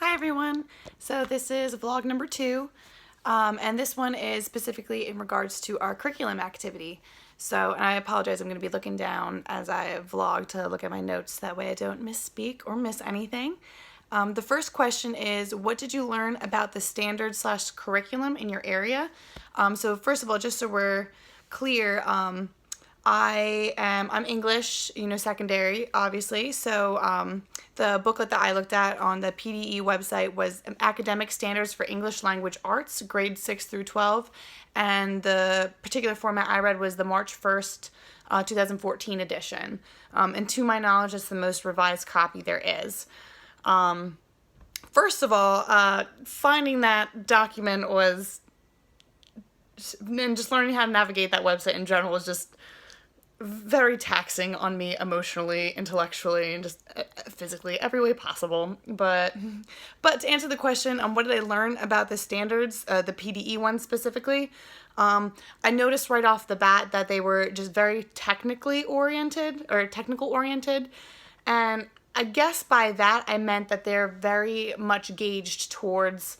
Hi everyone! So this is vlog number 2, and this one is specifically in regards to our curriculum activity. And I apologize, I'm going to be looking down as I vlog to look at my notes, that way I don't misspeak or miss anything. The first question is, what did you learn about the standard/curriculum in your area? So first of all, just so we're clear, I'm English, secondary, obviously. So the booklet that I looked at on the PDE website was Academic Standards for English Language Arts, grade 6 through 12. And the particular format I read was the March 1st, 2014 edition. And to my knowledge, it's the most revised copy there is. First of all, finding that document was, and just learning how to navigate that website in general was just very taxing on me emotionally, intellectually, and just physically, every way possible. But to answer the question, what did I learn about the standards, the PDE ones specifically? I noticed right off the bat that they were just very technical oriented, and I guess by that I meant that they're very much gauged towards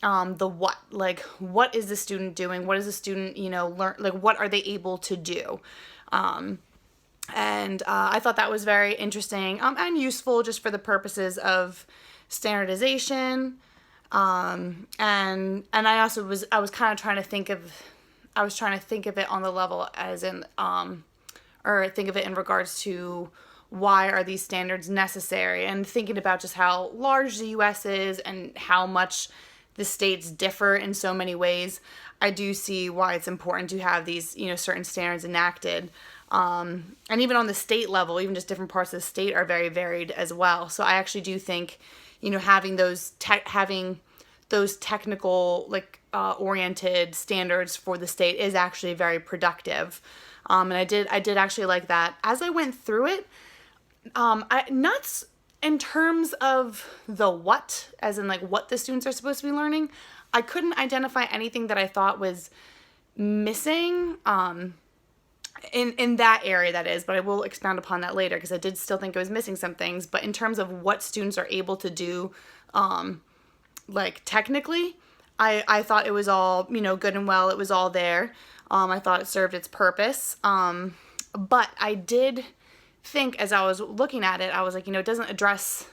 the what. Like, what is the student doing? What is the student, learn? Like, what are they able to do? I thought that was very interesting and useful just for the purposes of standardization. And I also was kind of trying to think of it on the level as in or think of it in regards to why are these standards necessary, and thinking about just how large the US is and how much the states differ in so many ways. I do see why it's important to have these, certain standards enacted. And even on the state level, even just different parts of the state are very varied as well. So I actually do think, having those technical, oriented standards for the state is actually very productive. And I did actually like that. As I went through it, not in terms of the what, as in what the students are supposed to be learning, I couldn't identify anything that I thought was missing, in that area, that is, but I will expound upon that later, because I did still think I was missing some things. But in terms of what students are able to do, technically, I thought it was all, good and well. It was all there. I thought it served its purpose. But I did think, as I was looking at it, I was like, it doesn't address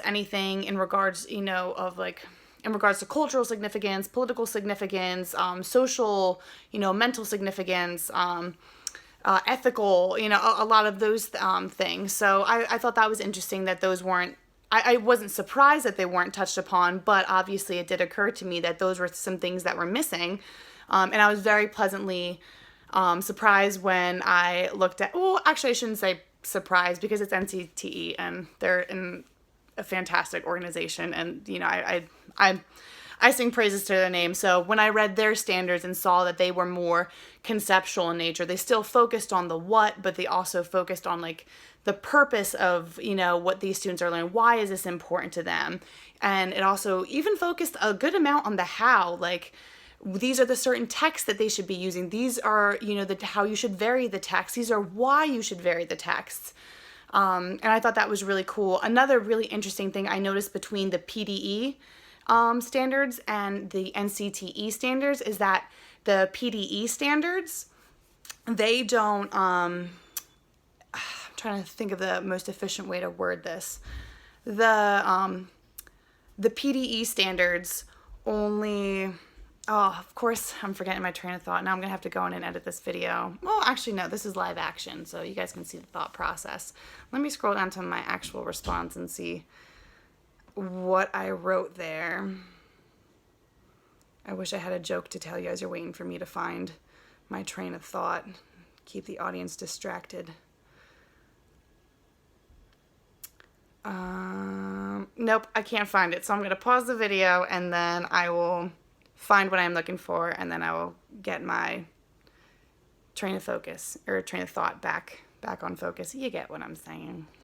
anything in regards, in regards to cultural significance, political significance, social, mental significance, ethical, a lot of those things. So I thought that was interesting that those weren't, I wasn't surprised that they weren't touched upon, but obviously it did occur to me that those were some things that were missing. And I was very pleasantly surprised when I looked at, well, actually I shouldn't say surprised, because it's NCTE and they're in a fantastic organization, and I sing praises to their name. So when I read their standards and saw that they were more conceptual in nature, they still focused on the what, but they also focused on the purpose of what these students are learning. Why is this important to them? And it also even focused a good amount on the how, these are the certain texts that they should be using. These are, how you should vary the text. These are why you should vary the texts. And I thought that was really cool. Another really interesting thing I noticed between the PDE standards and the NCTE standards is that the PDE standards, they don't, I'm trying to think of the most efficient way to word this. The PDE standards only... Oh, of course, I'm forgetting my train of thought. Now I'm going to have to go in and edit this video. Well, actually, no, this is live action, so you guys can see the thought process. Let me scroll down to my actual response and see what I wrote there. I wish I had a joke to tell you as you're waiting for me to find my train of thought. Keep the audience distracted. Nope, I can't find it, so I'm going to pause the video, and then I will find what I'm looking for, and then I will get my train of thought back on focus. You get what I'm saying.